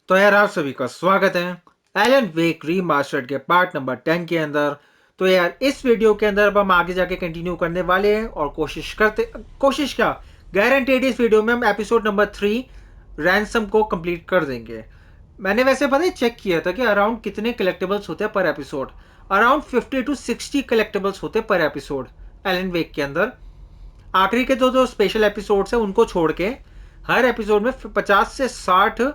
तो यार आप सभी का स्वागत है एलन वेक रीमास्टर्ड के पार्ट नंबर 10 के अंदर। तो यार इस वीडियो के अंदर अब हम आगे जाके कंटिन्यू करने वाले हैं और कोशिश क्या गारंटेड इस वीडियो में हम एपिसोड नंबर 3 रैंसम को कंप्लीट कर देंगे। मैंने वैसे पता है चेक किया था कि अराउंड कितने कलेक्टेबल्स होते हैं पर एपिसोड। अराउंड 50 टू 60 कलेक्टेबल्स होते हैं पर एपिसोड एलन वेक के अंदर। आखिरी के दो जो स्पेशल एपिसोड्स हैं उनको छोड़ के हर एपिसोड में 50 से 60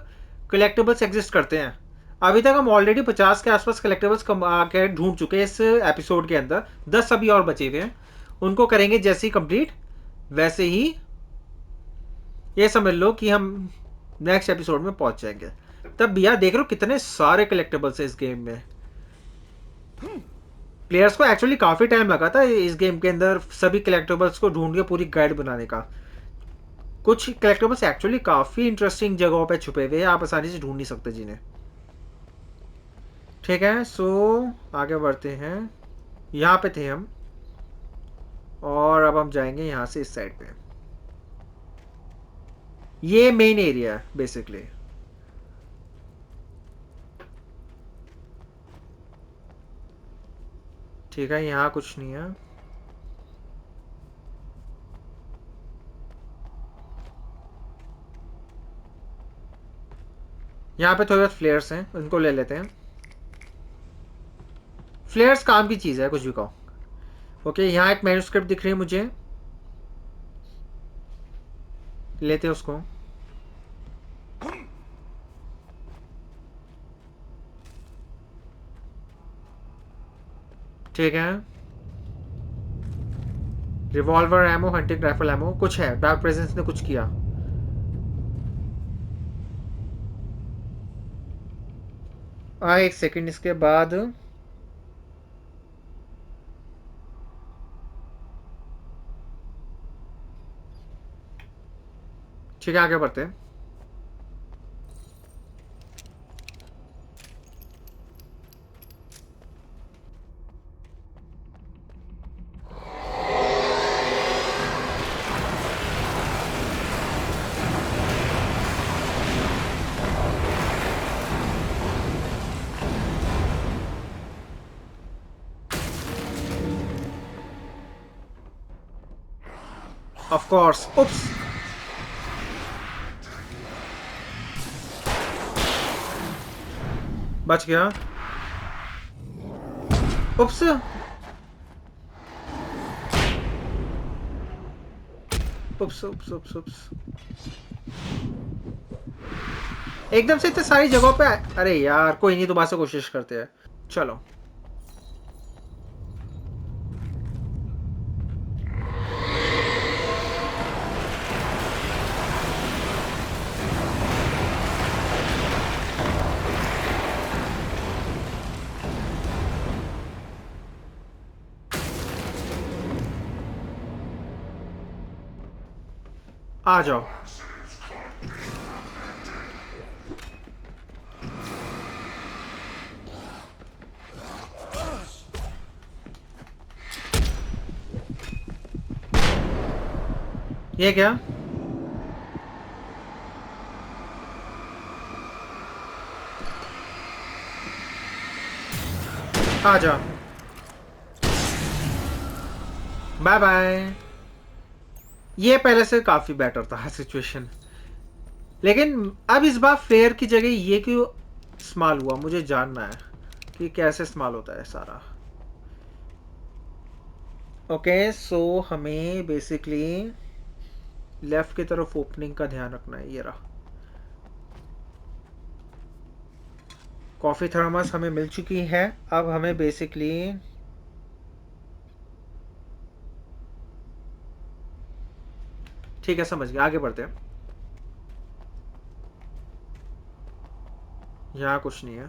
कलेक्टेबल्स एग्जिस्ट करते हैं। अभी तक हम ऑलरेडी 50 के आसपास कलेक्टेबल्स के ढूंढ चुके हैं इस एपिसोड के अंदर। 10 अभी और बचे हुए हैं, उनको करेंगे जैसे ही कंप्लीट वैसे ही ये समझ लो कि हम नेक्स्ट एपिसोड में पहुंच जाएंगे। तब भैया देख लो कितने सारे कलेक्टेबल्स हैं इस गेम में। प्लेयर्स को एक्चुअली काफ़ी टाइम लगा था इस गेम के अंदर सभी कलेक्टेबल्स को ढूंढ के पूरी गाइड बनाने का। कुछ कलेक्टेबल्स एक्चुअली काफ़ी इंटरेस्टिंग जगहों पे छुपे हुए हैं, आप आसानी से ढूंढ नहीं सकते जिन्हें। ठीक है, सो आगे बढ़ते हैं। यहाँ पे थे हम और अब हम जाएंगे यहाँ से इस साइड पे। ये मेन एरिया है बेसिकली। ठीक है, यहाँ कुछ नहीं है। यहाँ पे थोड़े बहुत फ्लेयर्स हैं, उनको ले लेते हैं। फ्लेयर्स काम की चीज़ है, कुछ भी कहो। ओके, यहाँ एक मैन्युस्क्रिप्ट दिख रही है मुझे, लेते हैं उसको। ठीक है, revolver ammo, hunting rifle ammo कुछ है। डार्क प्रेजेंस ने कुछ किया। एक सेकंड, इसके बाद ठीक है आगे बढ़ते हैं। ऑफ कोर्स, उप्स। बच गया। उप्स। उप्स उप्स उप्स उप्स। एकदम से इतने सारी जगहों पे अरे यार कोई नहीं, दोबारा से कोशिश करते हैं। चलो। आ जाओ। ये क्या? आ जा। Bye bye. ये पहले से काफी बेटर था सिचुएशन, लेकिन अब इस बार फ्लेयर की जगह ये क्यों इस्तेमाल हुआ, मुझे जानना है कि कैसे इस्तेमाल होता है सारा। ओके, सो हमें बेसिकली लेफ्ट की तरफ ओपनिंग का ध्यान रखना है। ये रहा कॉफ़ी थर्मस, हमें मिल चुकी है। अब हमें बेसिकली ठीक है, समझ गया, आगे बढ़ते हैं। यहाँ कुछ नहीं है।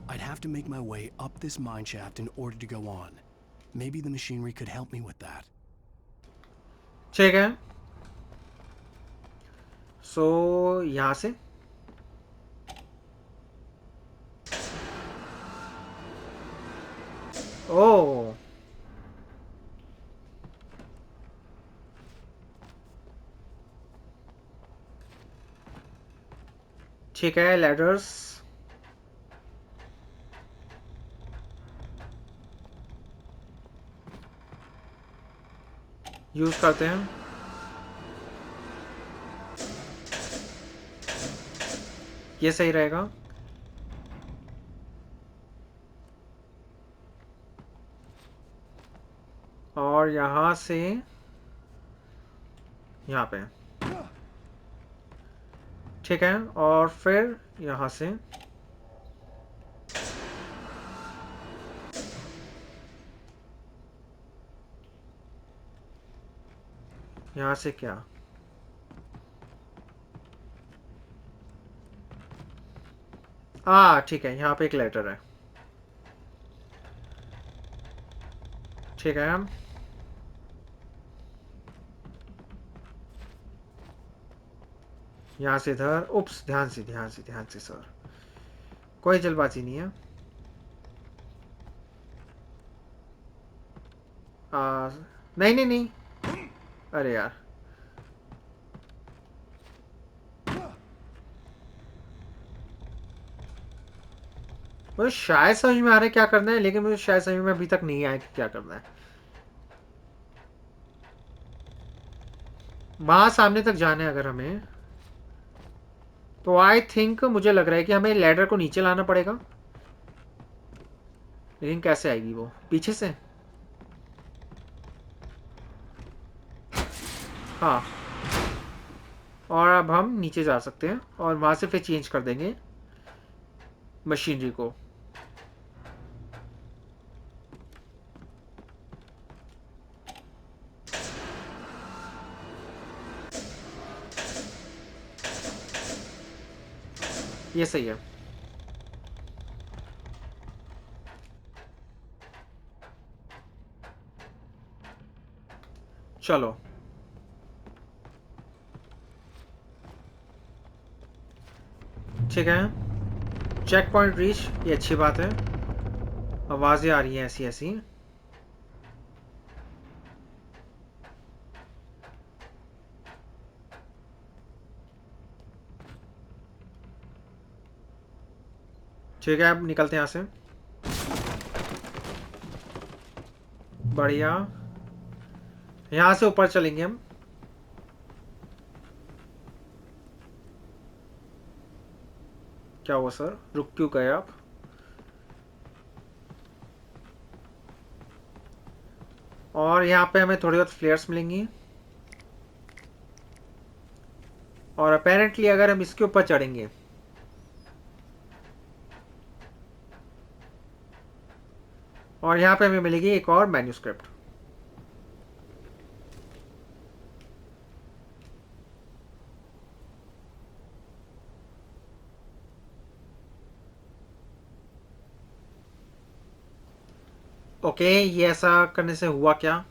I'd have to make my way up this mine shaft in order to go on. Maybe the machinery could help me with that. ठीक है, सो यहाँ से ओ ठीक है, लैडर्स यूज करते हैं। ये सही रहेगा। और यहां से यहाँ पे, ठीक है। और फिर यहां से यहाँ से क्या, ठीक है, यहाँ पे एक लेटर है। ठीक है, यहाँ से इधर। उप्स, ध्यान से ध्यान से ध्यान से सर, कोई जल्दबाजी नहीं है। नहीं नहीं नहीं, अरे यार, मुझे शायद समझ में आ रहा है क्या करना है, लेकिन मुझे शायद समझ में अभी तक नहीं आया कि क्या करना है। वहां सामने तक जाना है अगर हमें, तो आई थिंक मुझे लग रहा है कि हमें लैडर को नीचे लाना पड़ेगा। लेकिन कैसे आएगी वो, पीछे से? हाँ, और अब हम नीचे जा सकते हैं और वहां से फिर चेंज कर देंगे मशीनरी को। ये सही है। चलो, ठीक है, चेक पॉइंट रीच, ये अच्छी बात है। आवाजें आ रही हैं ऐसी ऐसी। ठीक है, अब निकलते हैं यहाँ से। बढ़िया, यहाँ से ऊपर चलेंगे हम। क्या हुआ सर, रुक क्यों गए आप? और यहाँ पे हमें थोड़ी बहुत फ्लेयर्स मिलेंगी। और अपेरेंटली अगर हम इसके ऊपर चढ़ेंगे, और यहाँ पे हमें मिलेगी एक और मैन्यूस्क्रिप्ट। ओके, ये ऐसा करने से हुआ क्या?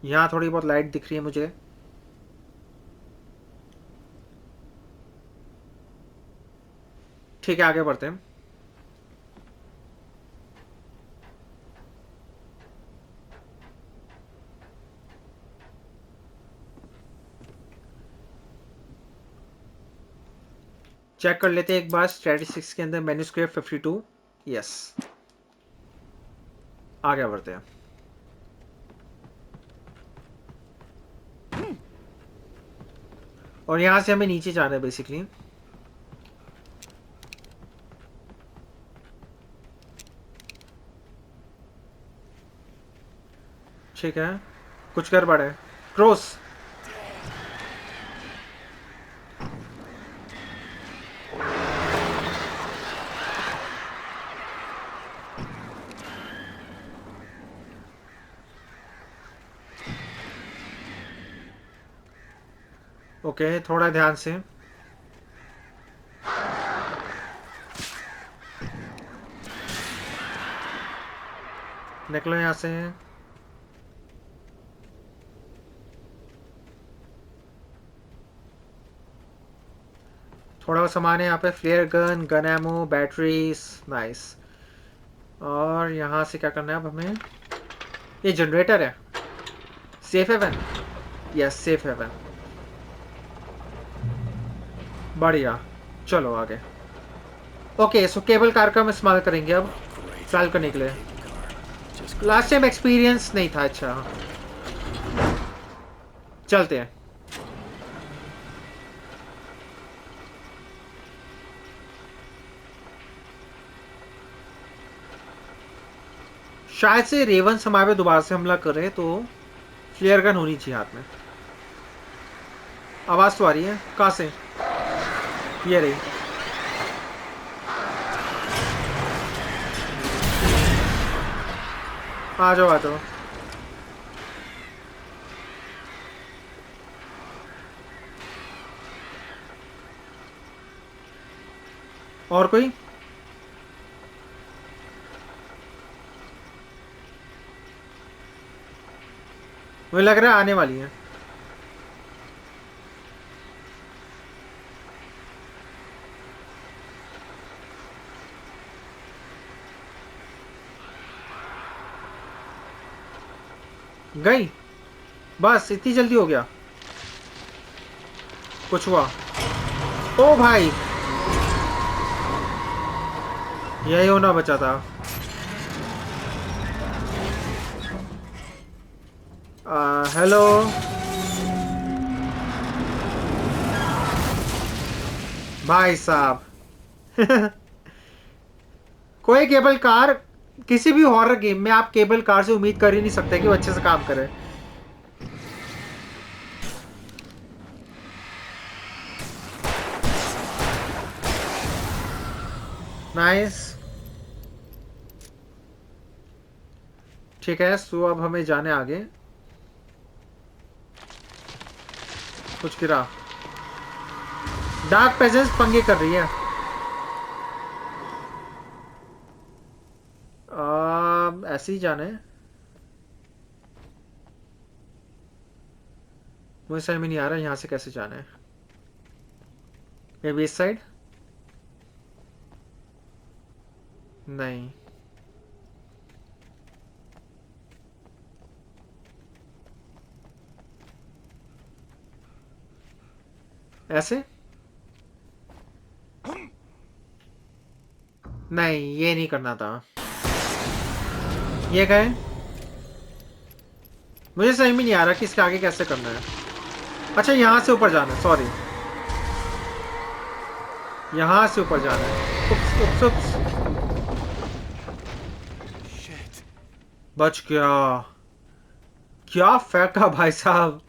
यहाँ थोड़ी बहुत लाइट दिख रही है मुझे। ठीक है, आगे बढ़ते हैं। चेक कर लेते हैं एक बार स्टैटिस्टिक्स के अंदर, मैन्यूस्क्रिप्ट 52। यस, आगे बढ़ते हैं। और यहाँ से हमें नीचे जाना है बेसिकली। ठीक है, कुछ गड़बड़ है। क्रॉस, ओके, थोड़ा ध्यान से। निकलो यहाँ से। थोड़ा सामान है यहाँ पे, flare gun, gun ammo, batteries, nice. और यहाँ से क्या करना है अब हमें? ये जनरेटर है। Safe haven, yes safe haven. बढ़िया, चलो आगे। ओके, सो केबल कार का हम इस्तेमाल करेंगे अब ट्रायल करने के लिए। लास्ट टाइम एक्सपीरियंस नहीं था। अच्छा, चलते हैं। शायद से रेवन हमारे पे दोबारा से हमला करे तो फ्लेयर गन होनी चाहिए हाथ में। आवाज तो आ रही है, कहां से? ये रही। आ जाओ आ जाओ। और कोई? मुझे लग रहा है आने वाली है। गई? बस इतनी जल्दी हो गया? कुछ हुआ? ओ भाई, यही होना बचा था। हेलो। भाई साहब। कोई केबल कार, किसी भी हॉरर गेम में आप केबल कार से उम्मीद कर ही नहीं सकते कि वो अच्छे से काम करे। नाइस। ठीक है, सो अब हमें जाने आगे। कुछ गिरा? डार्क प्रेजेंस पंगे कर रही है। ऐसे ही जाना है। मुझे समझ में नहीं आ रहा यहाँ से कैसे जाना है। मे बी इस साइड? नहीं। ऐसे? नहीं, ये नहीं करना था। ये गए? मुझे समझ में नहीं आ रहा कि इसके आगे कैसे करना है। अच्छा, यहाँ से ऊपर जाना है, सॉरी। यहाँ से ऊपर जाना है। उप्स, उप्स, उप्स। बच गया। क्या फेंका भाई साहब।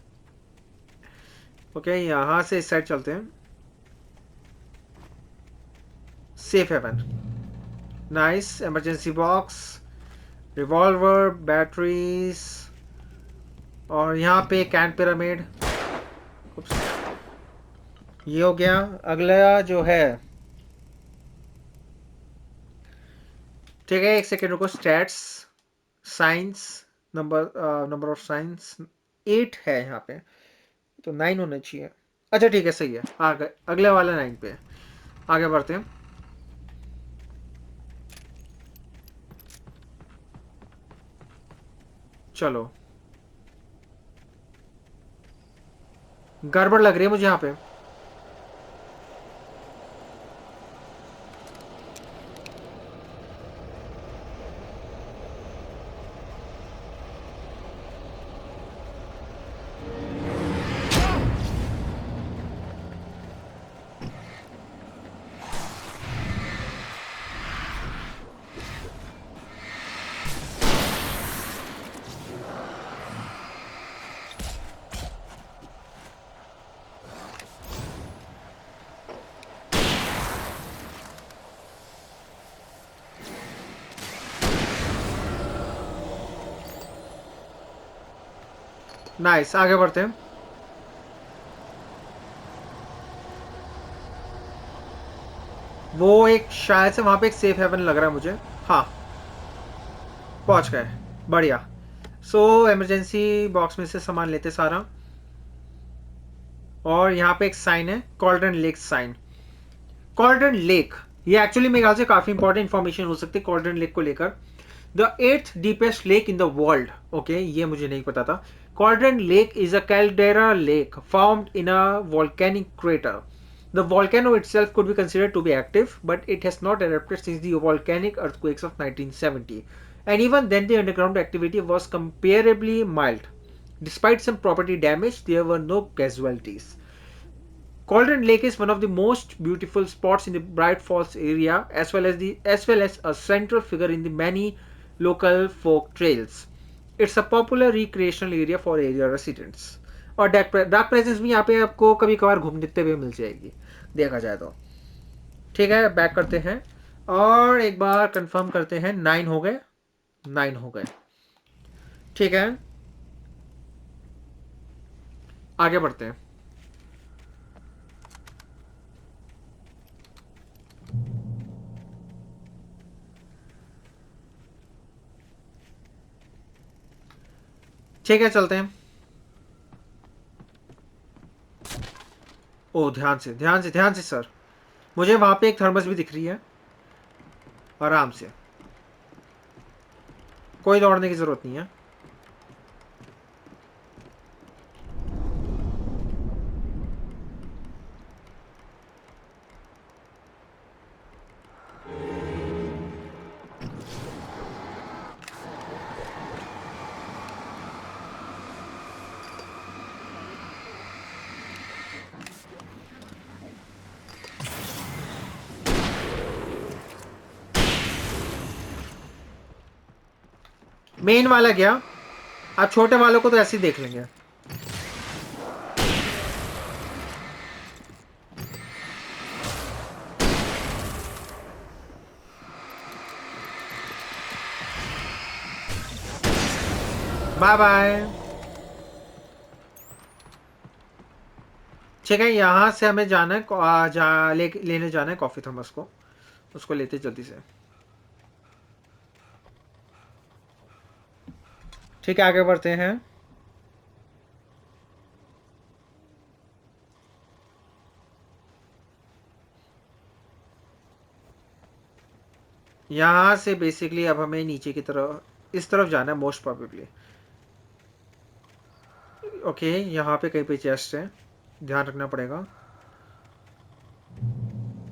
ओके, यहाँ से इस साइड चलते हैं। Safe haven. Nice. Emergency box, revolver, batteries, और यहाँ पे कैन पिरामिड। ये हो गया। अगला जो है, ठीक है, एक सेकेंड रुको। Stats, science, number of science 8 है यहाँ पे, तो 9 होना चाहिए। अच्छा ठीक है, सही है। आ गए, अगले वाला 9 पे। आगे बढ़ते हैं। चलो। गड़बड़ लग रही है मुझे यहाँ पे। नाइस, आगे बढ़ते हैं। वो एक शायद से वहां पे एक सेफ हेवन लग रहा है मुझे। हाँ, पहुंच गए। बढ़िया। सो इमरजेंसी बॉक्स में से सामान लेते सारा। और यहाँ पे एक साइन है, Cauldron Lake sign. Cauldron Lake, ये एक्चुअली मेरे ख्याल से काफी इंपॉर्टेंट इंफॉर्मेशन हो सकती है कॉल्ड्रन लेक को लेकर। The 8th deepest lake in the world. Okay, ये मुझे नहीं पता था। Cauldron Lake is a caldera lake formed in a volcanic crater. The volcano itself could be considered to be active, but it has not erupted since the volcanic earthquakes of 1970. And even then, the underground activity was comparably mild. Despite some property damage, there were no casualties. Cauldron Lake is one of the most beautiful spots in the Bright Falls area, as well as a central figure in the many local folk trails. It's a popular recreational area for area residents. और dark presence भी यहाँ पे आपको कभी कभार घूमते हुए मिल जाएगी, देखा जाए तो। ठीक है, बैक करते हैं और एक बार कंफर्म करते हैं। 9 हो गए, 9 हो गए। ठीक है, आगे बढ़ते हैं। ठीक है, चलते हैं। ओ, ध्यान से ध्यान से ध्यान से सर। मुझे वहां पे एक थर्मस भी दिख रही है। आराम से, कोई दौड़ने की जरूरत नहीं है। मेन वाला गया, आप छोटे वालों को तो ऐसे ही देख लेंगे। Bye bye. ठीक है, यहाँ से हमें जाना है, लेने जाना है कॉफी थर्मस को। उसको लेते जल्दी से। ठीक है, आगे बढ़ते हैं। यहाँ से बेसिकली अब हमें नीचे की तरफ, इस तरफ जाना है मोस्ट प्रोबेबली। ओके, यहाँ पे कहीं पे चेस्ट है, ध्यान रखना पड़ेगा।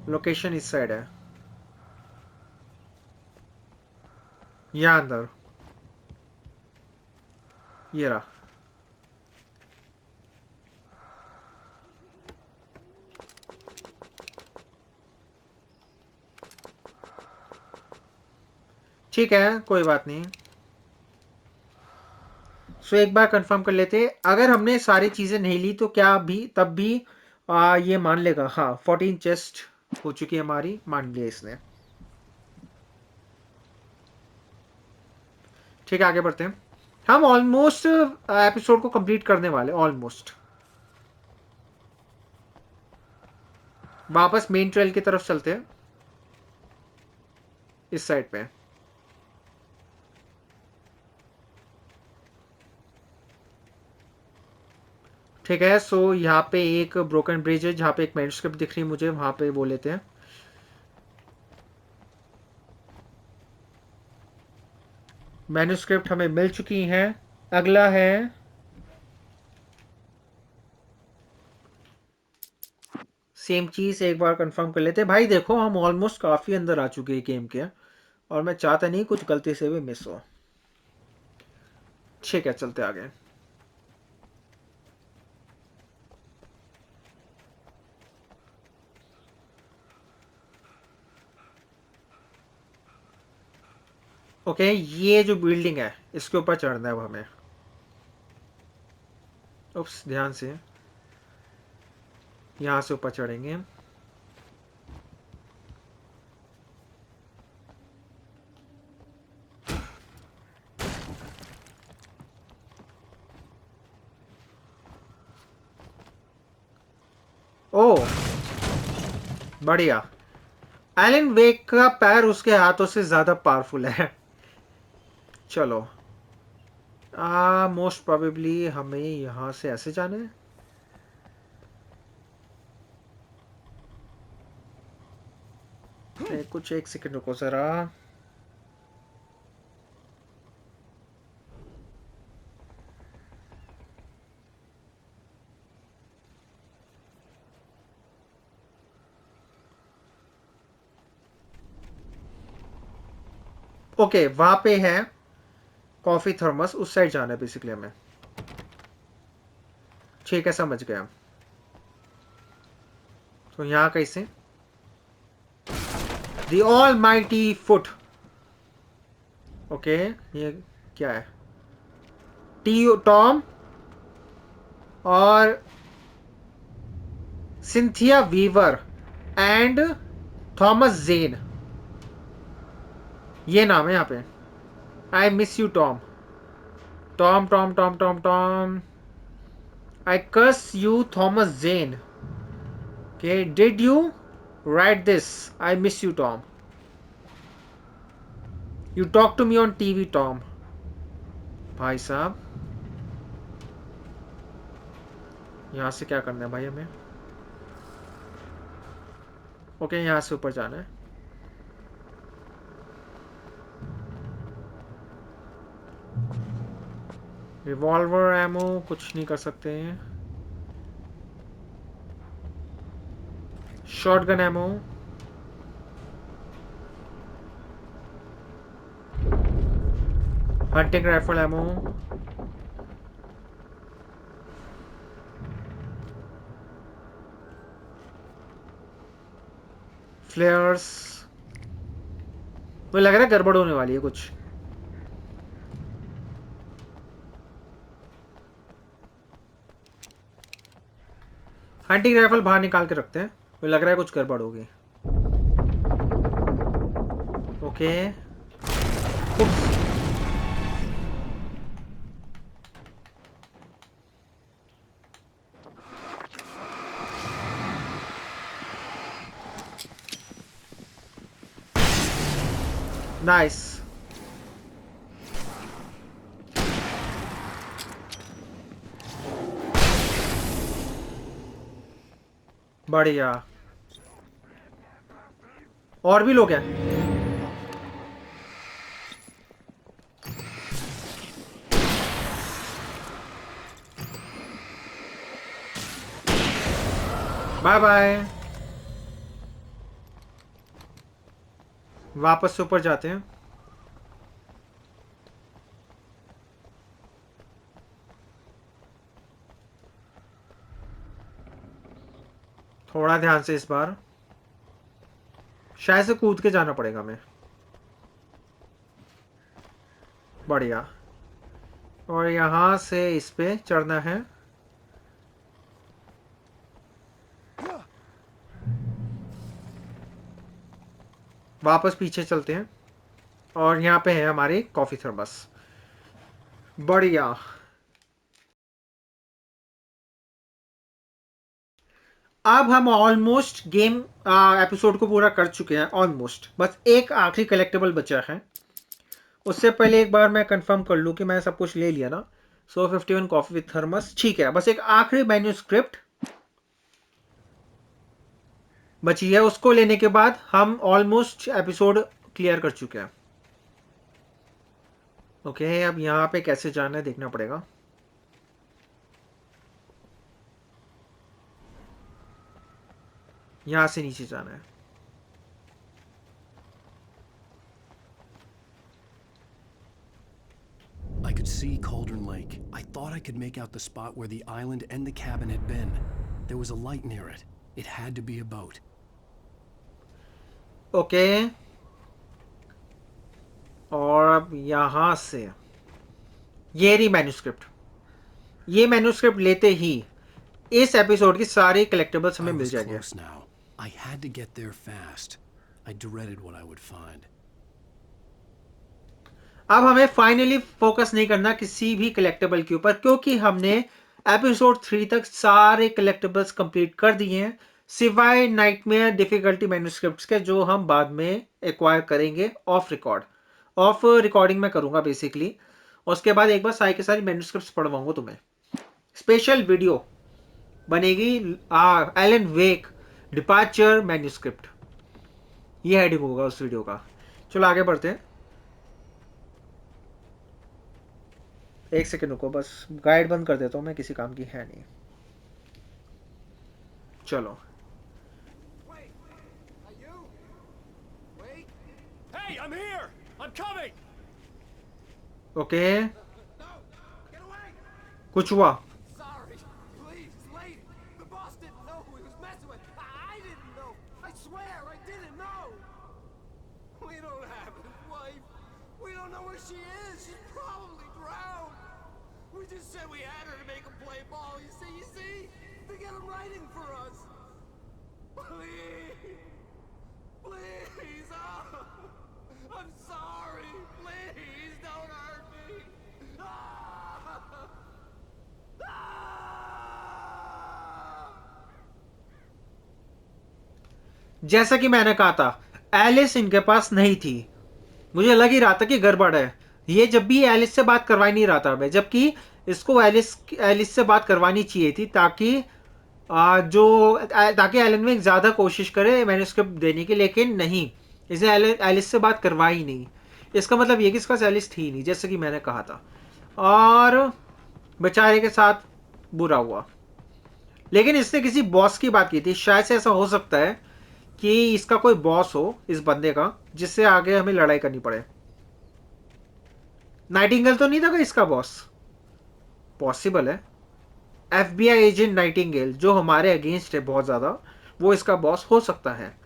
लोकेशन इस साइड है, यहाँ अंदर। ये रहा। ठीक है, कोई बात नहीं। सो एक बार कंफर्म कर लेते, अगर हमने सारी चीजें नहीं ली तो क्या भी तब भी ये मान लेगा। हाँ, 14 चेस्ट हो चुकी है हमारी, मान लिया इसने। ठीक है, आगे बढ़ते हैं। हम ऑलमोस्ट एपिसोड को कंप्लीट करने वाले, ऑलमोस्ट। वापस मेन ट्रेल की तरफ चलते हैं, इस साइड पे। ठीक है, सो यहाँ पे एक ब्रोकन ब्रिज है जहाँ पे एक मैन्युस्क्रिप्ट दिख रही है मुझे, वहां पे वो लेते हैं। मैन्युस्क्रिप्ट हमें मिल चुकी हैं। अगला है, सेम चीज एक बार कंफर्म कर लेते हैं। भाई देखो, हम ऑलमोस्ट काफी अंदर आ चुके हैं गेम के, और मैं चाहता नहीं कुछ गलती से भी मिस हो। ठीक है, चलते आगे। ओके, ये जो बिल्डिंग है इसके ऊपर चढ़ना है अब हमें। उप्स, ध्यान से। यहाँ से ऊपर चढ़ेंगे। ओ, बढ़िया। एलन वेक का पैर उसके हाथों से ज्यादा पावरफुल है। चलो, मोस्ट प्रोबेबली हमें यहाँ से ऐसे जाना है। कुछ एक सेकंड रुको जरा। ओके वहां पे है कॉफी थर्मस, उस साइड जाना है बेसिकली हमें। ठीक है समझ गया। तो यहाँ कैसे the almighty foot. Okay ये क्या है? टी टॉम और Cynthia Weaver and Thomas Zane, ये नाम है यहाँ पे। I miss you Tom. Tom Tom Tom Tom Tom, I kiss you Thomas Zane. Okay, did you write this? I miss you, Tom. You talk to me on TV, Tom. भाई साहब, यहाँ से क्या करना है भाई हमें? ओके यहाँ से ऊपर जाना है। रिवॉल्वर एमो कुछ नहीं कर सकते हैं। Shotgun ammo, hunting rifle ammo, flares. मुझे लग रहा है गड़बड़ होने वाली है कुछ। हंटिंग राइफल बाहर निकाल के रखते हैं, मुझे लग रहा है कुछ गड़बड़ होगी। Okay nice. बढ़िया। और भी लोग हैं। Bye bye. वापस से ऊपर जाते हैं। थोड़ा ध्यान से इस बार, शायद से कूद के जाना पड़ेगा हमें। बढ़िया। और यहाँ से इस पे चढ़ना है। वापस पीछे चलते हैं और यहाँ पे है हमारी कॉफी थर्मस। बढ़िया। अब हम ऑलमोस्ट गेम एपिसोड को पूरा कर चुके हैं ऑलमोस्ट, बस एक आखिरी कलेक्टेबल बचा है। उससे पहले एक बार मैं कंफर्म कर लूँ कि मैं सब कुछ ले लिया ना। 51 कॉफी विथ थर्मस ठीक है, बस एक आखिरी मैन्यूस्क्रिप्ट बची है, उसको लेने के बाद हम ऑलमोस्ट एपिसोड क्लियर कर चुके हैं। ओके अब यहाँ पे कैसे जाना है देखना पड़ेगा। यहाँ से नीचे जाना है। I could see Cauldron Lake. I thought I could make out the spot where the island and the cabin had been. There was a light near it. It had to be a boat. Okay और अब यहाँ से ये रही manuscript. ये manuscript लेते ही इस episode की सारी कलेक्टेबल्स हमें I मिल was जाएंगे। close now. I had to get there fast. I dreaded what I would find. अब हमें फाइनली फोकस नहीं करना किसी भी कलेक्टेबल के ऊपर, क्योंकि हमने एपिसोड 3 तक सारे कलेक्टेबल्स कंप्लीट कर दिए हैं, सिवाय नाइटमेयर डिफिकल्टी मैन्यूस्क्रिप्ट्स के, जो हम बाद में एक्वायर करेंगे ऑफ रिकॉर्ड। ऑफ रिकॉर्डिंग में करूंगा बेसिकली। उसके बाद एक बार सारी के सारी मैन्यूस्क्रिप्ट्स पढ़वाऊंगा तुम्हें। स्पेशल वीडियो बनेगी एलन वेक डिपार्चर मैन्यूस्क्रिप्ट, ये हेडिंग होगा उस वीडियो का। चलो आगे बढ़ते हैं। एक सेकंड रुको, बस गाइड बंद कर देता हूँ, मैं किसी काम की है नहीं। चलो Hey, I'm here! I'm coming. Okay, No! Get away! कुछ हुआ? Sorry. Please, lady. The boss didn't know who he was messing with. I didn't know. I swear I didn't know. We don't have his wife. We don't know where she is. She's probably drowned. We just said we had her to make him play ball. You see? To get him writing for us. Please. Please. Oh. I'm sorry. Please don't hurt me. Ah! Ah! जैसा कि मैंने कहा था, Alice इनके पास नहीं थी। मुझे लग ही रहा था कि गड़बड़ है। ये जब भी एलिस से बात करवा नहीं रहा था मैं, जबकि इसको एलिस एलिस से बात करवानी चाहिए थी ताकि ताकि एलन विंग ज्यादा कोशिश करे मैन्युस्क्रिप्ट देने की, लेकिन नहीं, इसे एलिस से बात करवाई नहीं। इसका मतलब ये कि इसके पास एलिस थी नहीं, जैसे कि मैंने कहा था, और बेचारे के साथ बुरा हुआ। लेकिन इसने किसी बॉस की बात की थी, शायद से ऐसा हो सकता है कि इसका कोई बॉस हो इस बंदे का, जिससे आगे हमें लड़ाई करनी पड़े। नाइटिंगेल तो नहीं था कोई इसका बॉस? पॉसिबल है। एफबीआई एजेंट नाइटिंगेल, जो हमारे अगेंस्ट है बहुत ज्यादा, वो इसका बॉस हो सकता है।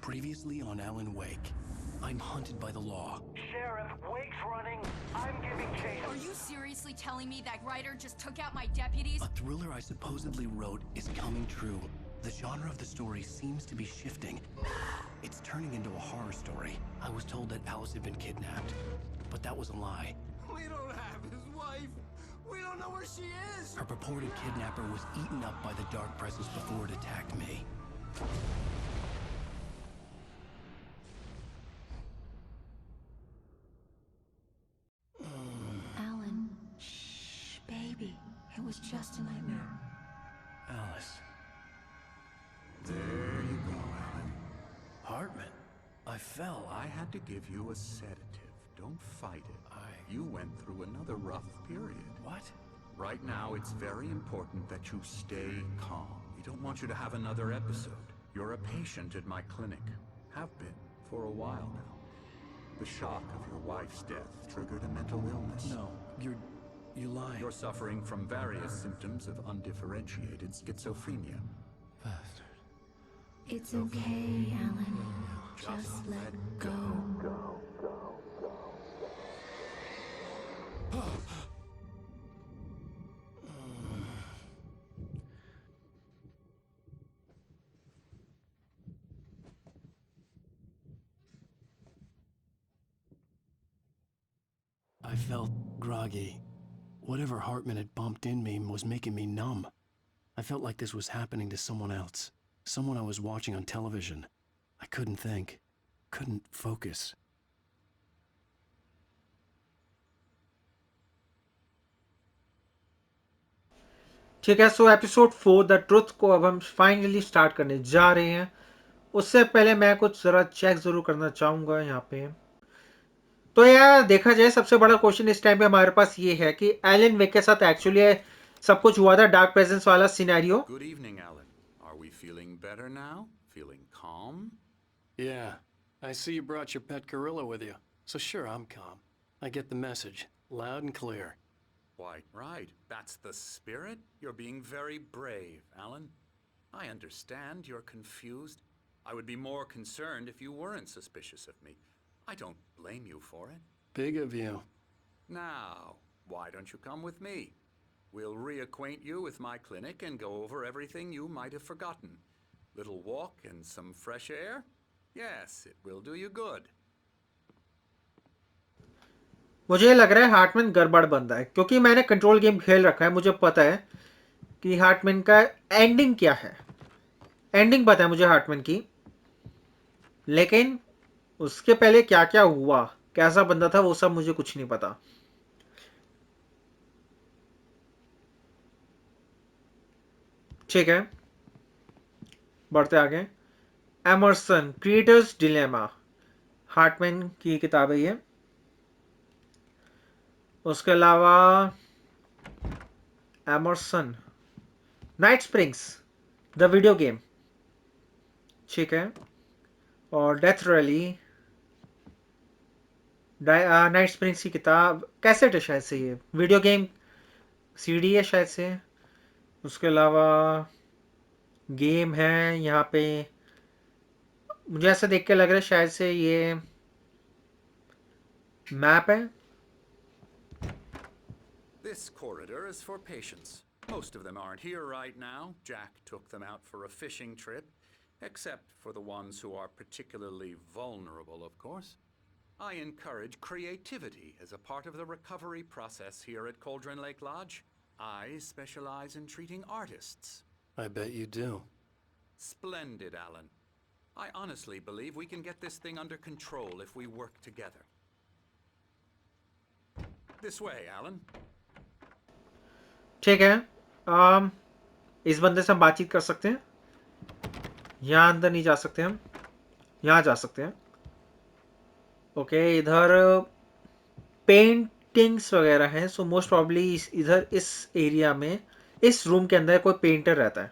Previously on Alan Wake, I'm hunted by the law. Sheriff, Wake's running. I'm giving chase. Are you seriously telling me that writer just took out my deputies? A thriller I supposedly wrote is coming true. The genre of the story seems to be shifting. It's turning into a horror story. I was told that Alice had been kidnapped, but that was a lie. We don't have his wife. We don't know where she is. Her purported kidnapper was eaten up by the dark presence before it attacked me. Alan, shh, baby. It was just a nightmare. Alice. There you go, Alan. Hartman. I fell. I had to give you a sedative. Don't fight it. You went through another rough period. What? Right now, it's very important that you stay calm. We don't want you to have another episode. You're a patient at my clinic. Have been for a while now. The shock of your wife's death triggered a mental illness. No, you're lying. You're suffering from various symptoms of undifferentiated schizophrenia. Bastard. It's okay, Alan. Just let go. I felt groggy. Whatever Hartman had bumped in me was making me numb. I felt like this was happening to someone else. Someone I was watching on television. I couldn't think. Couldn't focus. ठीक है, सो episode 4 the truth को अब हम finally start करने जा रहे हैं। उससे पहले मैं कुछ ज़रा चेक ज़रूर करना चाहूँगा यहाँ पे। तो यार देखा जाए सबसे बड़ा क्वेश्चन इस टाइम पे हमारे पास ये है कि एलन वेक के साथ एक्चुअली सब कुछ हुआ था डार्क प्रेजेंस वाला scenario. Good evening, Alan. Are we feeling better now? Feeling calm? Yeah, I see you brought your pet gorilla with you. So sure, I'm calm. I get the message, loud and clear. Why, right. That's the spirit. You're being very brave, Alan. I understand you're confused. I would be more concerned if you weren't suspicious of me. I don't blame you for it. Big of you. Now, why don't you come with me? We'll reacquaint you with my clinic and go over everything you might have forgotten. Little walk and some fresh air? Yes, it will do you good. मुझे लग रहा है Hartmann गड़बड़ बंदा है, क्योंकि मैंने control game खेल रखा है, मुझे पता है कि हार्टमैन का एंडिंग क्या है। एंडिंग पता है मुझे हार्टमैन की, लेकिन उसके पहले क्या क्या हुआ, कैसा बंदा था, वो सब मुझे कुछ नहीं पता। ठीक है, बढ़ते आगे। एमर्सन क्रिएटर्स डिलेमा, हार्टमैन की किताब है ये। उसके अलावा Emerson night springs the video game, ठीक है। और डेथ रैली, नाइट स्प्रिंग्स की किताब कैसेट है शायद से, ये वीडियो गेम सीडी है शायद से। उसके अलावा गेम है यहाँ पे, मुझे ऐसा देख के लग रहा है शायद से ये मैप है। This corridor is for patients. Most of them aren't here right now. Jack took them out for a fishing trip, except for the ones who are particularly vulnerable, of course. I encourage creativity as a part of the recovery process here at Cauldron Lake Lodge. I specialize in treating artists. I bet you do. Splendid, Alan. I honestly believe we can get this thing under control if we work together. This way, Alan. ठीक है, इस बंदे से हम बातचीत कर सकते हैं। यहाँ अंदर नहीं जा सकते हम, यहाँ जा सकते हैं। ओके, इधर पेंटिंग्स वगैरह हैं, सो मोस्ट प्रॉब्ली इधर इस एरिया में, इस रूम के अंदर कोई पेंटर रहता है।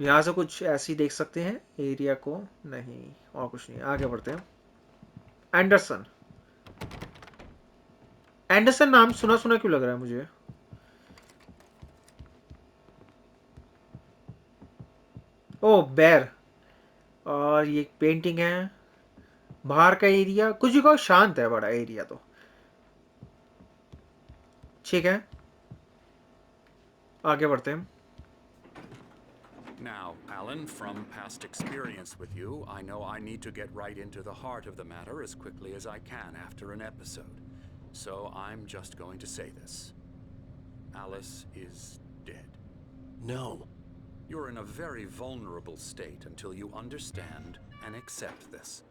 यहाँ से कुछ ऐसे ही देख सकते हैं एरिया को, नहीं और कुछ नहीं। आगे बढ़ते हैं। एंडरसन, एंडरसन नाम सुना सुना क्यों लग रहा है मुझे। ओ बेर, और ये पेंटिंग है। बाहर का एरिया कुछ भी कहो, शांत है बड़ा एरिया तो। ठीक है, आगे बढ़ते हैं। Now, Alan, from past experience with you, I know I need to get right into the heart of the matter as quickly as I can after an episode. So I'm just going to say this. Alice is dead. No. You're in a very vulnerable state until you understand and accept this.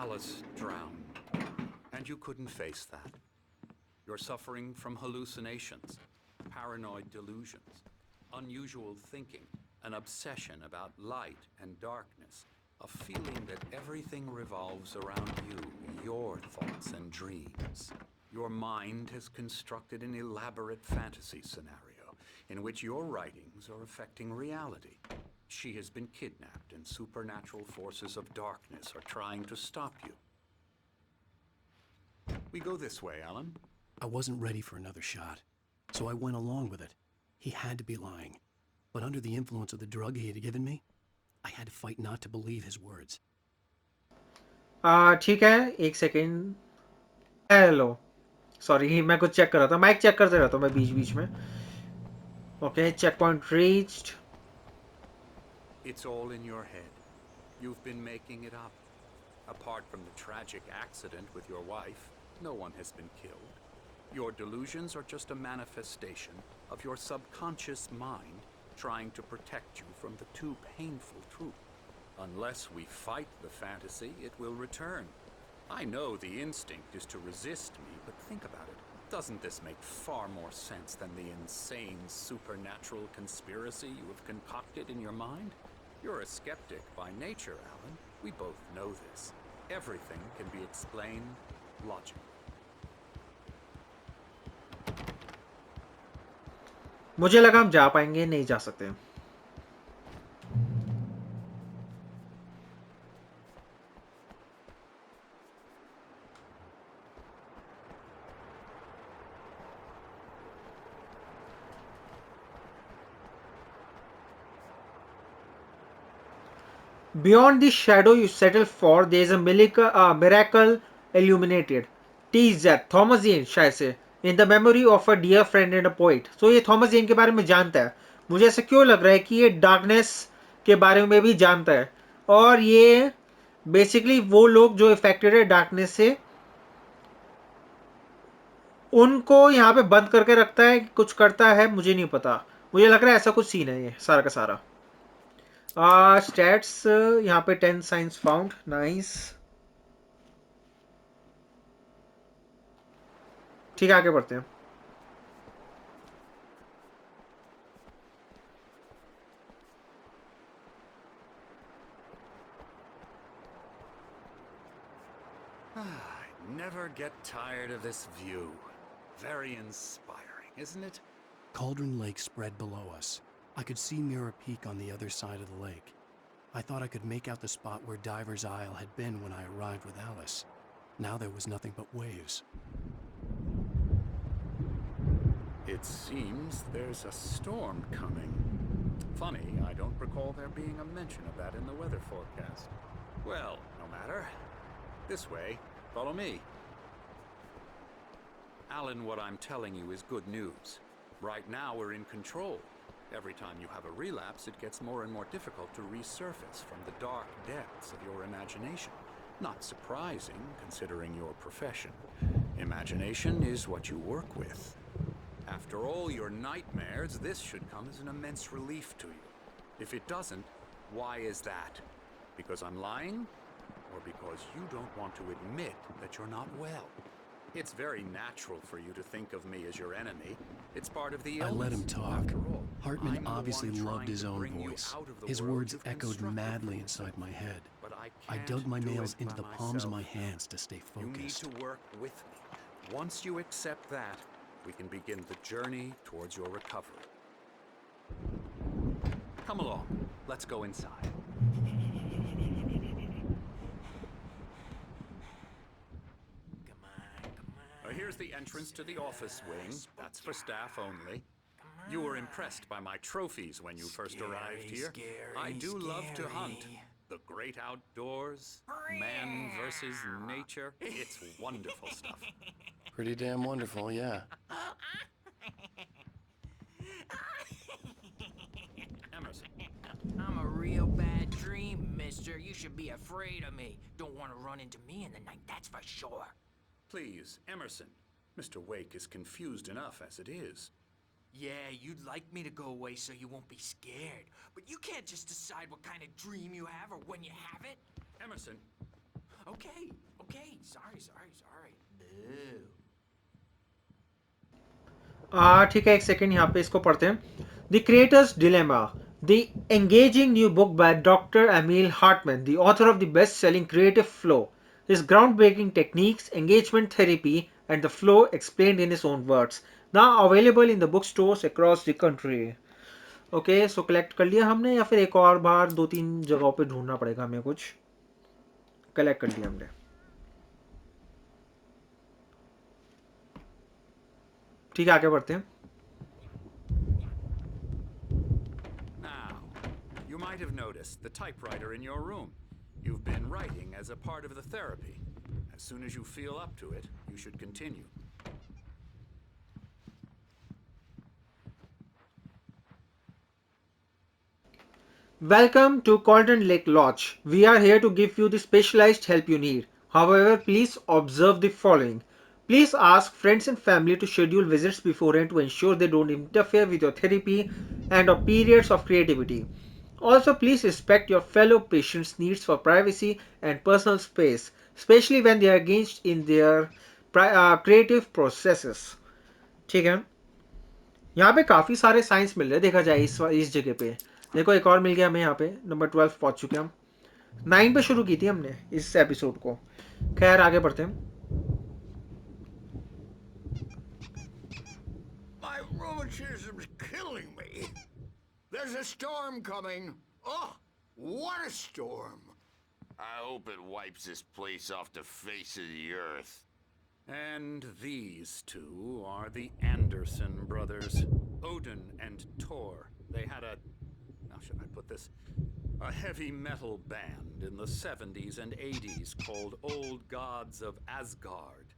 Alice drowned, and you couldn't face that. You're suffering from hallucinations, paranoid delusions, unusual thinking, an obsession about light and darkness, a feeling that everything revolves around you, your thoughts and dreams. Your mind has constructed an elaborate fantasy scenario in which your writings are affecting reality. She has been kidnapped, and supernatural forces of darkness are trying to stop you. We go this way, Alan. I wasn't ready for another shot, so I went along with it. He had to be lying. But under the influence of the drug he had given me, I had to fight not to believe his words. ठीक है, एक second. Hello, sorry मैं कुछ check कर रहा था, mic check करते रहता हूँ मैं बीच बीच में। Okay, checkpoint reached. It's all in your head. You've been making it up. Apart from the tragic accident with your wife, no one has been killed. Your delusions are just a manifestation of your subconscious mind trying to protect you from the too painful truth. Unless we fight the fantasy, it will return. I know the instinct is to resist me, but think about it. Doesn't this make far more sense than the insane supernatural conspiracy you have concocted in your mind? You're a skeptic by nature, Alan. We both know this. Everything can be explained logically. मुझे लगा हम जा पाएंगे, नहीं जा सकते. Beyond the shadow you settle for, there is a miracle illuminated. TZ, Thomas Zane शायद से, in the memory of a dear friend and a poet. So ये थॉमस जेन के बारे में जानता है. मुझे ऐसा क्यों लग रहा है कि ये डार्कनेस के बारे में भी जानता है, और ये बेसिकली वो लोग जो इफेक्टेड है डार्कनेस से, उनको यहाँ पे बंद करके रखता है, कुछ करता है, मुझे नहीं पता. मुझे लग रहा है ऐसा कुछ सीन है ये सारा का सारा. स्टैट्स यहाँ पे 10 साइंस फाउंड, नाइस. ठीक है, आगे बढ़ते हैं. I never get tired of this view. Very inspiring, isn't it? Cauldron Lake spread below us. I could see Mirror Peak on the other side of the lake. I thought I could make out the spot where Diver's Isle had been when I arrived with Alice. Now there was nothing but waves. It seems there's a storm coming. Funny, I don't recall there being a mention of that in the weather forecast. Well, no matter. This way. Follow me. Alan, what I'm telling you is good news. Right now we're in control. Every time you have a relapse, it gets more and more difficult to resurface from the dark depths of your imagination. Not surprising, considering your profession. Imagination is what you work with. After all your nightmares, this should come as an immense relief to you. If it doesn't, why is that? Because I'm lying? Or because you don't want to admit that you're not well? It's very natural for you to think of me as your enemy. It's part of the illness. I let him talk. After all, Hartman I'm the obviously one loved trying his to own bring you voice. out of the His world words you've echoed constructed madly for inside my head. But I can't dug my do nails it into by the palms of my myself. hands to stay You need focused. to work with me. Once you accept that, we can begin the journey towards your recovery. Come along. Let's go inside. Here's the entrance to the office wing. That's for staff only. You were impressed by my trophies when you first arrived here. I do love to hunt. The great outdoors, man versus nature. It's wonderful stuff. Pretty damn wonderful, yeah. Emerson. I'm a real bad dream, mister. You should be afraid of me. Don't want to run into me in the night, that's for sure. Please, Emerson. Mr. Wake is confused enough as it is. Yeah, you'd like me to go away so you won't be scared. But you can't just decide what kind of dream you have or when you have it. Emerson. Okay. Sorry. Boo. ठीक है, एक second यहाँ पे इसको पढ़ते हैं. The Creator's Dilemma, the engaging new book by Dr. Emil Hartman, the author of the best-selling Creative Flow. His groundbreaking techniques, engagement therapy, and the flow explained in his own words. Now available in the bookstores across the country. Okay, so collect कर लिया हमने, या फिर एक और बार 2-3 जगहों पे ढूंढना पड़ेगा हमें? कुछ कलेक्ट कर लिया हमने. ठीक है, आगे बढ़ते हैं. Now, you might have noticed the typewriter in your room. You've been writing as a part of the therapy. As soon as you feel up to it, you should continue. Welcome to Cauldron Lake Lodge. We are here to give you the specialized help you need. However, please observe the following. Please ask friends and family to schedule visits beforehand to ensure they don't interfere with your therapy and or periods of creativity. Also, please respect your fellow patients' needs for privacy and personal space, especially when they are engaged in their creative processes. ठीक है, यहाँ पे काफ़ी सारे science मिल रहे हैं देखा जाए इस जगह पे. देखो, एक और मिल गया हमें यहाँ पे. नंबर 12 पहुँच चुके हम. 9 पे शुरू की थी हमने इस एपिसोड को। खैर आगे बढ़ते हैं। My rheumatism's killing me. There's a storm coming. Oh, what a storm. I hope it wipes this place off the face of the earth. And these two are the Anderson brothers, Odin and Tor. They had a, how should I put this? A heavy metal band in the 70s and 80s called Old Gods of Asgard.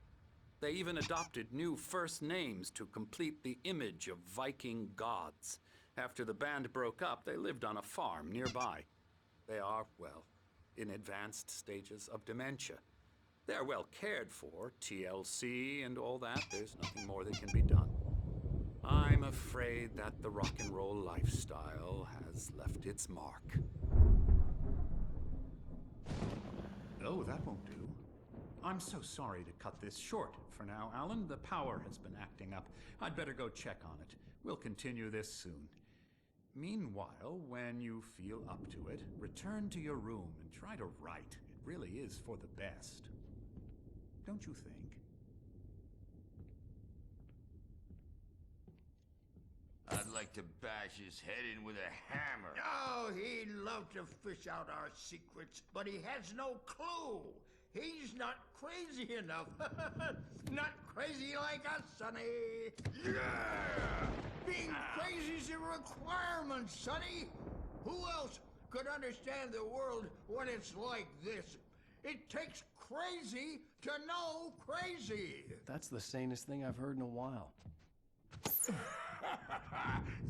They even adopted new first names to complete the image of Viking gods. After the band broke up, they lived on a farm nearby. They are, well, in advanced stages of dementia. They're well cared for, TLC and all that. There's nothing more that can be done. I'm afraid that the rock and roll lifestyle has left its mark. Oh, that won't do. I'm so sorry to cut this short for now, Alan. The power has been acting up. I'd better go check on it. We'll continue this soon. Meanwhile, when you feel up to it, return to your room and try to write. It really is for the best. Don't you think? I'd like to bash his head in with a hammer. Oh, he'd love to fish out our secrets, but he has no clue. He's not crazy enough. Not crazy like us, Sonny. Yeah! Being crazy's a requirement, Sonny. Who else could understand the world when it's like this? It takes crazy to know crazy. That's the sanest thing I've heard in a while.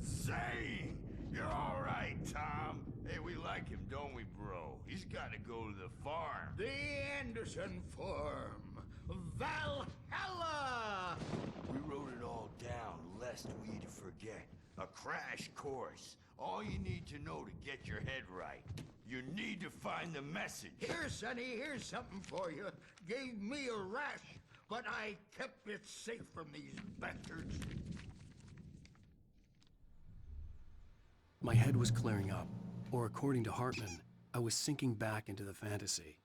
Zane! You're all right, Tom. Hey, we like him, don't we, bro? He's got to go to the farm. The Anderson Farm. Valhalla! We wrote it all down, lest we forget. A crash course. All you need to know to get your head right. You need to find the message. Here, Sonny, here's something for you. Gave me a rash, but I kept it safe from these bastards. My head was clearing up, or according to Hartman, I was sinking back into the fantasy.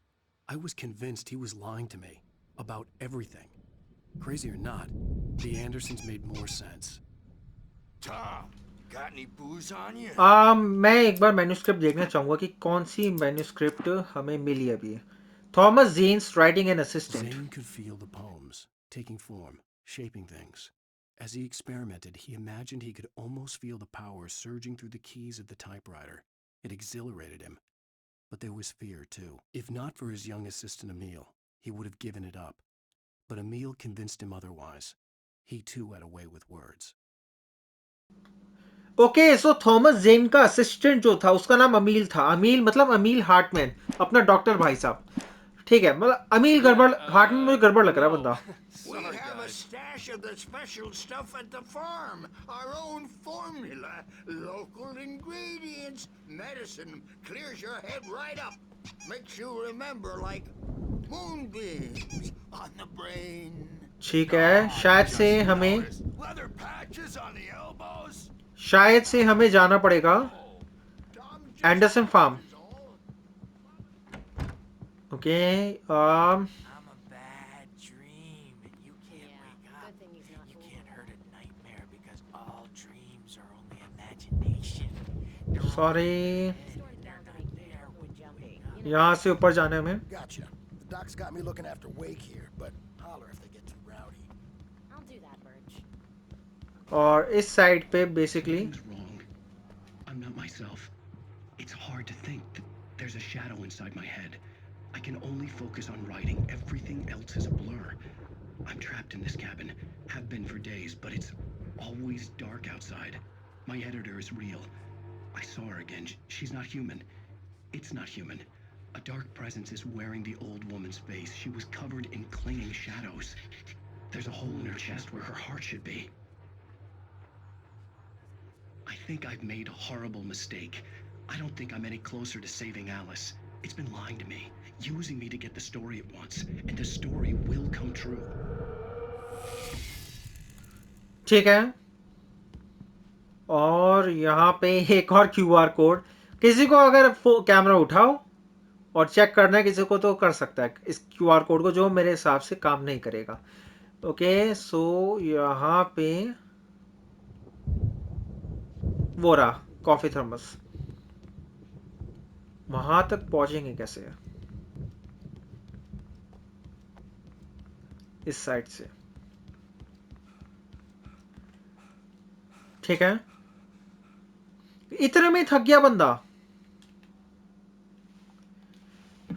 I was convinced he was lying to me about everything. Crazy or not, the Andersons made more sense. Tom, got any booze on you? मैं एक बार manuscript देखना चाहूंगा कि कौन सी manuscript हमें मिली अभी। Thomas Zane's writing an assistant. Zane could feel the poems, taking form, shaping things. As he experimented, he imagined he could almost feel the power surging through the keys of the typewriter. It exhilarated him. But there was fear, too. If not for his young assistant Emil, he would have given it up. But Emil convinced him otherwise. He too had a way with words. Okay, so Thomas Jane का assistant जो था उसका नाम अमील था। अमील मतलब अमील Hartmann, अपना doctor भाई साहब। ठीक है, मतलब अमील गड़बड़, हार्टमैन मुझे गड़बड़ लग रहा है बंदा। We have a stash of the special stuff at the farm. Our own formula. Local ingredients. Medicine clears your head right up. Makes you remember like moonbeams on the brain. ठीक है, शायद से हमें Leather patches on the elbows. जाना पड़ेगा Anderson farm. ओके, I'm a bad dream, and you can't wake up. good thing he's not You moving. can't hurt a nightmare because all dreams are only imagination. They're sorry, they're not there when you wake up. यहाँ से ऊपर जाने में। Gotcha. The doc's got me looking after Wake here, but holler if they get too rowdy. I'll do that, Birch. और इस side पे basically Something's wrong. I'm not myself. It's hard to think that there's a shadow inside my head. I can only focus on writing. Everything else is a blur. I'm trapped in this cabin. Have been for days, but it's always dark outside. My editor is real. I saw her again. She's not human. It's not human. A dark presence is wearing the old woman's face. She was covered in clinging shadows. There's a hole in her chest where her heart should be. I think I've made a horrible mistake. I don't think I'm any closer to saving Alice. It's been lying to me, using me to get the story it wants, and the story will come true. ठीक है। और यहाँ पे एक और QR code. किसी को अगर कैमरा उठाओ और चेक करना है किसी को तो कर सकता है इस क्यूआर कोड को, जो मेरे हिसाब से काम नहीं करेगा। ओके सो यहाँ पे वो रहा कॉफी थर्मस। वहां तक पहुंचेंगे कैसे? इस साइड से, ठीक है। इतने में थक गया बंदा।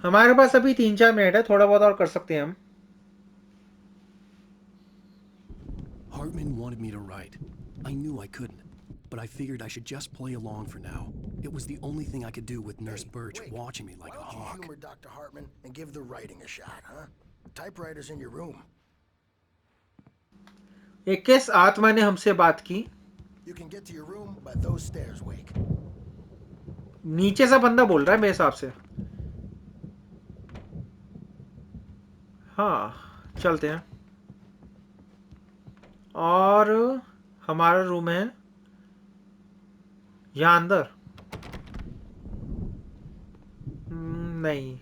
हमारे पास अभी 3-4 मिनट है, थोड़ा बहुत और कर सकते हैं हम। Hartman wanted me to write. I knew I couldn't, but I figured I should just play along for now. It was the only thing I could do with Nurse Birch Wait, watching me like why a don't you hawk. humor Dr. Hartman and give the writing a shot, huh? The typewriter's in your room. एक किस आत्मा ने हमसे बात की? You can get to your room by those stairs, Wake. नीचे से बंदा बोल रहा है मेरे हिसाब से। हाँ चलते हैं। और हमारा रूम है यहाँ अंदर। नहीं,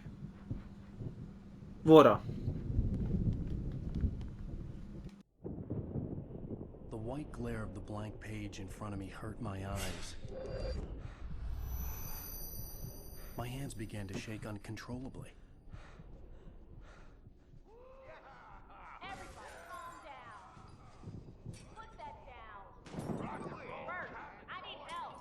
वो रहा। The white glare of the blank page in front of me hurt my eyes. My hands began to shake uncontrollably. Everybody calm down. Put that down. Bert, I need help.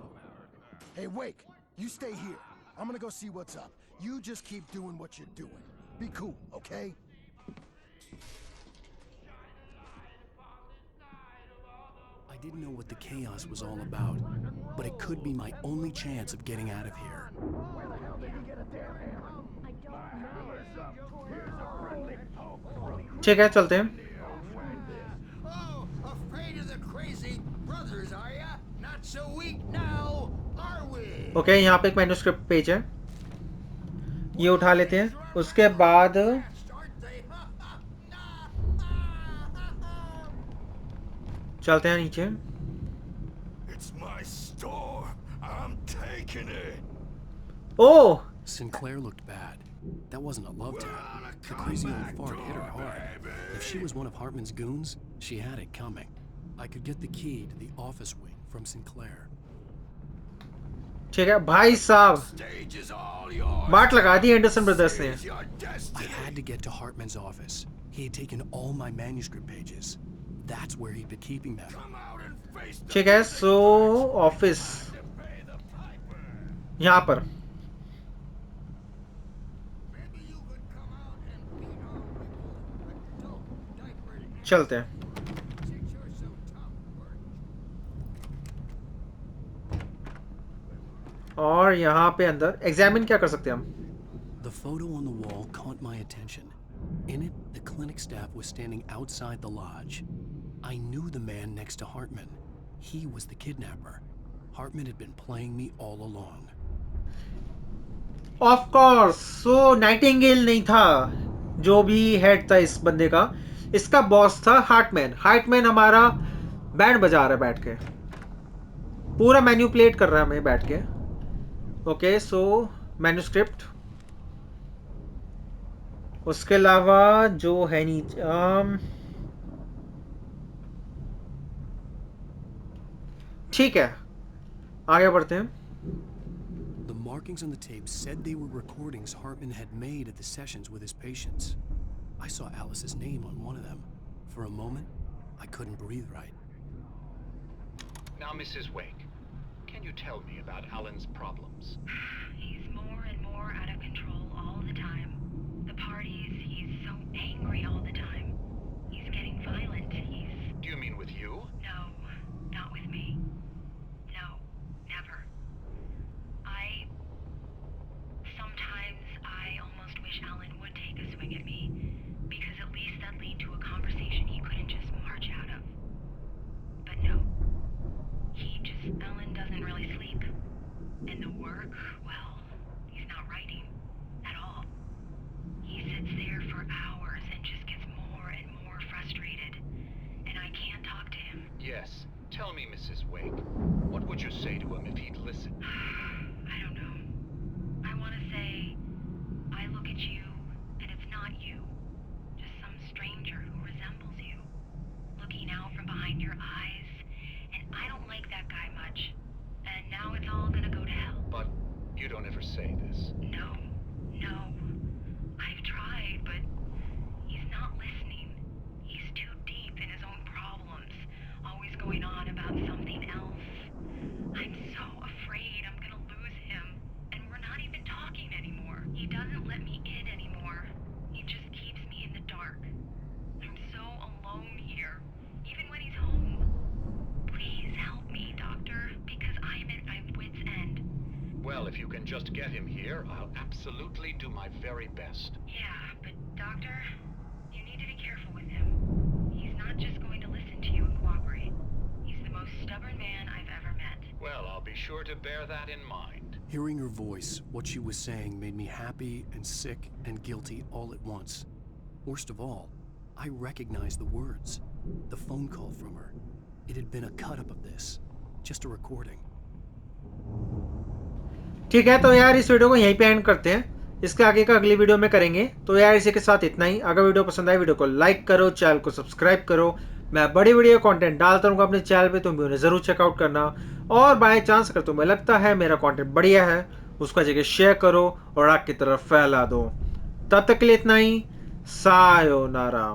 Hey, Wake, you stay here. I'm gonna go see what's up. You just keep doing what you're doing. Be cool, okay? I didn't know what the chaos was all about, but it could be my only chance of getting out of here. Where the hell did he get a damn hammer? I don't know. ठीक है चलते हैं। Oh, afraid of the crazy brothers, are ya? Not so weak now, are we? Okay यहाँ पे एक manuscript page है, ये उठा लेते हैं। उसके बाद चलते हैं नीचे। It's my store. I'm taking it. Oh Sinclair looked bad. That wasn't a love tap. The crazy old fart hit her hard. If she was one of Hartman's goons, she had it coming. I could get the key to the office wing from Sinclair. ठीक है भाई साहब, Stage is all yours. बाट लगा दी Anderson brothers ने। It's your I destiny. had to get to Hartman's office. He had taken all my manuscript pages. That's where he'd been keeping them. Come out and face the ठीक है सो office pay the piper. यहाँ पर। Maybe you could come out and beat our people. But don't diaper it. चलते हैं। Since you're so tough, Bert. और यहाँ पे अंदर एग्जामिन क्या कर सकते हैं हम? The photo on the wall caught my attention. In it, the clinic staff was standing outside the lodge. I knew the man next to Hartman. He was the kidnapper. Hartman had been playing me all along. Of course, so Nightingale नहीं था जो भी head था इस बंदे का, इसका boss था हार्टमैन। हार्टमैन हमारा बैंड बजा रहा है बैठ के, पूरा मैन्युपुलेट कर रहा है हमें बैठ के। ओके सो मैन्युस्क्रिप्ट, उसके अलावा जो है नहीं। ठीक है आगे बढ़ते हैं। The markings on the tape said they were recordings Hartman had made at the sessions with his patients. I saw Alice's name on one of them. For a moment, I couldn't breathe right. Now, Mrs. Wake, can you tell me about Alan's problems? He's more and more out of control all the time. The parties, he's so angry all the time. He's getting violent. Do you mean with you? No, not with me. No, never. Sometimes I almost wish Alan would take a swing at me, because at least that'd lead to a conversation he couldn't just march out of. But no. Alan doesn't really sleep. And the work, well, he's not writing at all. He sits there for hours and just gets more and more frustrated. And I can't talk to him. Yes. Tell me, Mrs. Wake, what would you say to him if he'd listen? I don't know. I want to say, Well, if you can just get him here, I'll absolutely do my very best. Yeah, but Doctor, you need to be careful with him. He's not just going to listen to you and cooperate. He's the most stubborn man I've ever met. Well, I'll be sure to bear that in mind. Hearing her voice, what she was saying made me happy and sick and guilty all at once. Worst of all, I recognized the words. The phone call from her. It had been a cut-up of this. Just a recording. ठीक है, तो यार इस video को यहीं पे and करते हैं। इसके आगे का अगली वीडियो में करेंगे। तो यार इसी के साथ इतना ही। अगर वीडियो पसंद आए वीडियो को लाइक करो, चैनल को सब्सक्राइब करो। मैं बड़ी वीडियो कंटेंट डालता रहूँगा अपने चैनल पे, तुम भी उन्हें ज़रूर चेकआउट करना। और बाय चांस अगर तुम्हें लगता है मेरा कंटेंट बढ़िया है, उसका जगह शेयर करो और आग की तरफ फैला दो। तब तक के लिए इतना ही। सायोनारा।